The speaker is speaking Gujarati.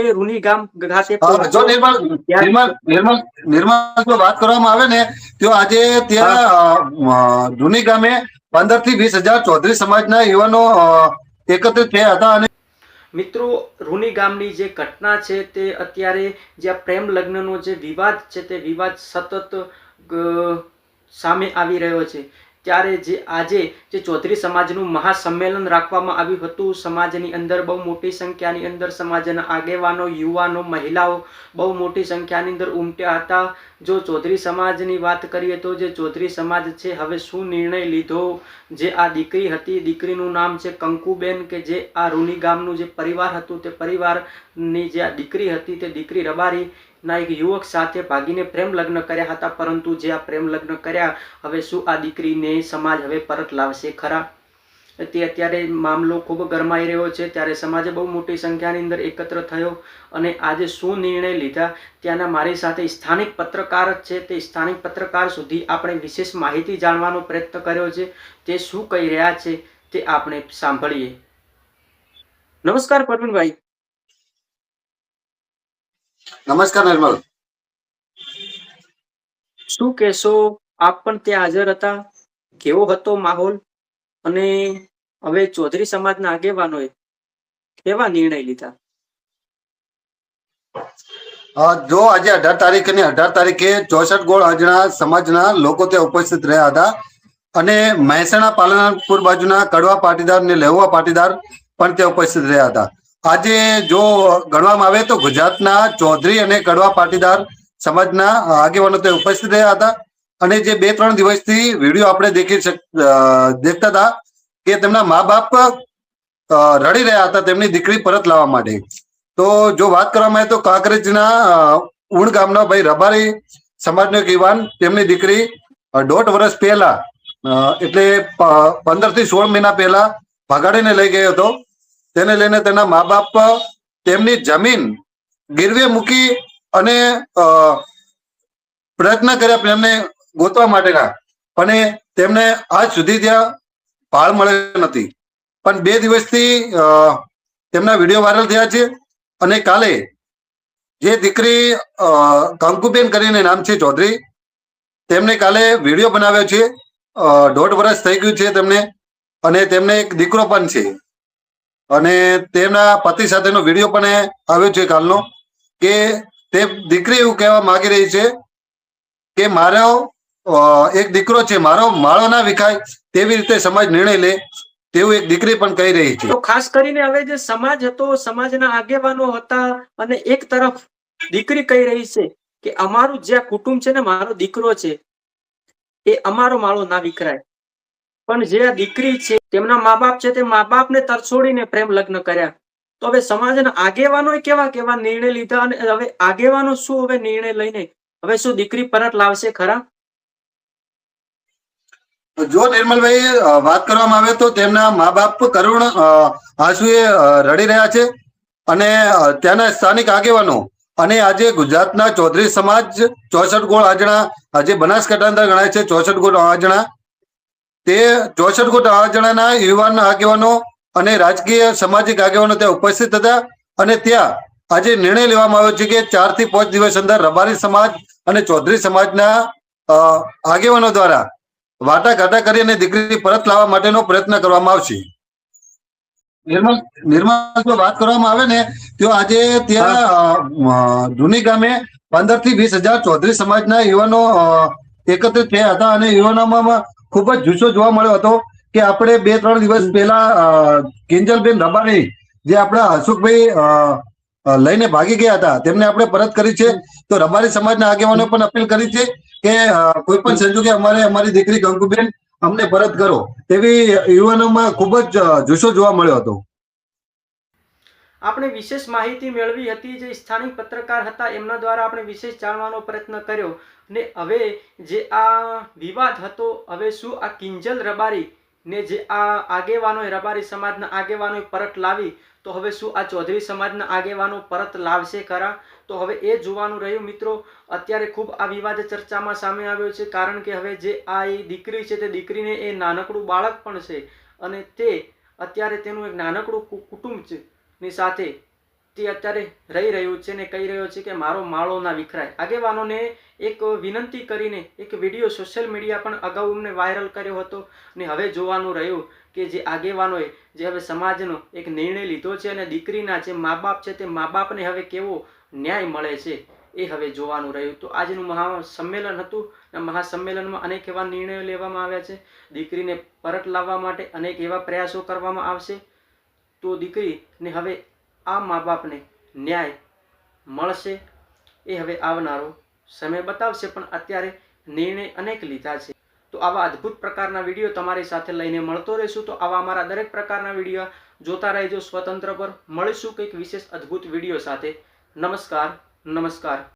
કરીએ રૂની ગામ ખાતે જો નિર્મલ વાત કરવામાં આવે ને તો આજે ત્યાં રૂની ગામે 15 થી 20,000 ચૌધરી સમાજના યુવાનો એકત્રિત થયા હતા અને મિત્રો રૂની ગામની જે ઘટના છે તે અત્યારે જે પ્રેમ લગ્નનો જે વિવાદ છે તે વિવાદ સતત સામે આવી રહ્યો છે। ત્યારે જે આજે જે ચૌધરી સમાજનું મહાસંમેલન રાખવામાં આવ્યું હતું, સમાજની અંદર બહુ મોટી સંખ્યાની અંદર સમાજના આગેવાનો, યુવાનો, મહિલાઓ બહુ મોટી સંખ્યાની અંદર ઉમટ્યા હતા। જો ચૌધરી સમાજની વાત કરીએ તો જે ચૌધરી સમાજ છે હવે શું નિર્ણય લીધો, જે આ દીકરી હતી, દીકરીનું નામ છે કંકુબેન, કે જે આ રૂની ગામનું જે પરિવાર હતું તે પરિવારની જે આ દીકરી હતી તે દીકરી રબારી ના એક યુવક સાથે ભાગીને પ્રેમ લગ્ન કર્યા હતા, પરંતુ જે આ પ્રેમ લગ્ન કર્યા હવે શું આ દીકરીને સમાજ હવે પરત લાવશે ખરા? તે અત્યારે મામલો ખૂબ ગરમાઈ રહ્યો છે। ત્યારે સમાજે બહુ મોટી સંખ્યાની અંદર એકત્ર થયો અને આજે શું નિર્ણય લીધા ત્યાંના મારી સાથે સ્થાનિક પત્રકાર છે, તે સ્થાનિક પત્રકાર સુધી આપણે વિશેષ માહિતી જાણવાનો પ્રયત્ન કર્યો છે। તે શું કહી રહ્યા છે તે આપણે સાંભળીએ। નમસ્કાર પરવીનભાઈ। નમસ્કાર નિર્મલ। શું કહેશો? આપ પણ ત્યાં હાજર હતા, કેવો હતો માહોલ અને હવે ચૌધરી સમાજના આગેવાનોએ કેવા નિર્ણય લીધા? જો આજે 18 તારીખ અને 18 તારીખે 64 ગોળ અજણા સમાજના લોકો ત્યાં ઉપસ્થિત રહ્યા હતા અને મહેસાણા પાલનપુર બાજુના કડવા પાટીદાર અને લેહુવા પાટીદાર પણ ત્યાં ઉપસ્થિત રહ્યા હતા। આજે જો ગણવામાં આવે તો ગુજરાતના ચૌધરી અને કડવા પાટીદાર સમાજના આગેવાનો ત્યાં ઉપસ્થિત રહ્યા હતા અને જે 2-3 દિવસથી વિડીયો આપણે દેખતા હતા કે તેમના મા બાપ રડી રહ્યા હતા તેમની દીકરી પરત લાવવા માટે। તો જો વાત કરવામાં આવે તો કાંકરેજના ઉણ ગામના ભાઈ રબારી સમાજનો એક યુવાન તેમની દીકરી 1.5 વર્ષ પહેલા એટલે 15 થી 16 મહિના પહેલા ભગાડીને લઈ ગયો હતો। તેને લઈને તેના મા બાપ તેમની જમીન ગીરવે મૂકી અને પ્રયત્ન કર્યા તેમને ગોતવા માટેના, પણ તેમને આજ સુધી ત્યાં ભાળ મળ્યો નથી। પણ 2 દિવસથી તેમના વિડીયો વાયરલ થયા છે અને કાલે જે દીકરી કંકુબેન કરીને નામ છે ચૌધરી, તેમને કાલે વિડીયો બનાવ્યો છે। 1.5 વર્ષ થઈ ગયું છે તેમને અને તેમને એક દીકરો પણ છે અને તેમના પતિ સાથેનો વિડીયો પણ આવ્યો છે કાલનો, કે તે દીકરી એવું કહેવા માંગી રહી છે કે મારો એક દીકરો છે, મારો માળો ના વિખાય તેવી રીતે સમાજ નિર્ણય લે તેવું એક દીકરી પણ કહી રહી છે। તો ખાસ કરીને હવે જે સમાજ હતો, સમાજના આગેવાનો હતા અને એક તરફ દીકરી કહી રહી છે કે અમારું જે કુટુંબ છે ને, મારો દીકરો છે એ અમારો માળો ના વિખરાય, પણ જે આ દીકરી છે તેમના મા બાપ છે તે મા બાપને તરછોડીને પ્રેમ લગ્ન કર્યા। તો હવે સમાજના આગેવાનોએ કેવા કેવા નિર્ણય લીધા અને હવે આગેવાનો શું હવે નિર્ણય લઈને હવે શું દીકરી પરત લાવશે ખરા? જો નિર્મલભાઈ વાત કરવામાં આવે તો તેમના મા બાપ કરુણ આંસુએ રડી રહ્યા છે અને ત્યાંના સ્થાનિક આગેવાનો અને આજે ગુજરાતના ચૌધરી સમાજ 64 ગોળ આજણા, આજે બનાસકાંઠા અંદર ગણાય છે 64 ગોળ આજણા, તે 64 ગોળ આજણાના યુવાન આગેવાનો અને રાજકીય સામાજિક આગેવાનો ત્યાં ઉપસ્થિત હતા અને ત્યાં આજે નિર્ણય લેવામાં આવ્યો છે કે 4 થી 5 દિવસ અંદર રબારી સમાજ અને ચૌધરી સમાજના આગેવાનો દ્વારા વાટાઘાટા કરી અને દીકરી પરત લાવવા માટેનો પ્રયત્ન કરવામાં આવશે। નિર્મલ વાત કરવામાં આવે ને તો આજે ત્યાં રૂની ગામે 15 થી 20,000 ચૌધરી સમાજના યુવાનો એકત્રિત થયા હતા અને યુવાનોમાં ખૂબ જ જુસ્સો જોવા મળ્યો હતો કે આપણે 2-3 દિવસ પહેલા કિંજલબેન રબારી જે આપણા હસુખભાઈ લઈને ભાગી ગયા હતા તેમને આપણે પરત કરી છે। તો રબારી સમાજના આગેવાનો પણ અપીલ કરી છે કે કોઈ પણ સંજોગે અમારી દીકરી કંકુબેન અમને પરત કરો, તેવી યુવાનોમાં ખૂબ જ જુસ્સો જોવા મળ્યો હતો। આપણે વિશેષ માહિતી મેળવી હતી, જે સ્થાનિક પત્રકાર હતા એમના દ્વારા આપણે વિશેષ જાણવાનો પ્રયત્ન કર્યો ને હવે જે આ વિવાદ હતો, હવે શું આ કિંજલ રબારી ને જે આ આગેવાનોએ રબારી સમાજના આગેવાનોએ પરત લાવી, તો હવે શું આ ચૌધરી સમાજના આગેવાનો પરત લાવશે ખરા? તો હવે એ જોવાનું રહ્યું મિત્રો। અત્યારે ખૂબ આ વિવાદ ચર્ચામાં સામે આવ્યો છે, કારણ કે હવે જે આ દીકરી છે તે દીકરીને એ નાનકડું બાળક પણ છે અને તે અત્યારે તેનું એક નાનકડું કુટુંબ છે ની સાથે તે અત્યારે રહી રહ્યું છે ને કહી રહ્યો છે કે મારો માળો ના વિખરાય. આગેવાનોને એક વિનંતી કરીને એક વિડીયો સોશિયલ મીડિયા પણ અગાઉ અમને વાયરલ કર્યો હતો ને હવે જોવાનું રહ્યું કે જે આગેવાનોએ જે હવે સમાજનો એક નિર્ણય લીધો છે અને દીકરીના જે મા બાપ છે તે મા બાપને હવે કેવો ન્યાય મળે છે એ હવે જોવાનું રહ્યું. તો આજનું મહાસંમેલન હતું. મહાસંમેલનમાં અનેક એવા નિર્ણયો લેવામાં આવ્યા છે. દીકરીને પરત લાવવા માટે અનેક એવા પ્રયાસો કરવામાં આવશે. તો દીકરીને હવે આ મા બાપને ન્યાય મળશે એ હવે આવનારો સમય બતાવશે, પણ અત્યારે નિર્ણય અનેક લીધા છે. તો આવા અદ્ભુત પ્રકારના વિડીયો તમારી સાથે લઈને મળતો રહીશું. તો આવા અમારા દરેક પ્રકારના વિડીયો જોતા રહેજો સ્વતંત્ર પર. મળીશું કંઈક વિશેષ અદ્ભુત વિડીયો સાથે. નમસ્કાર.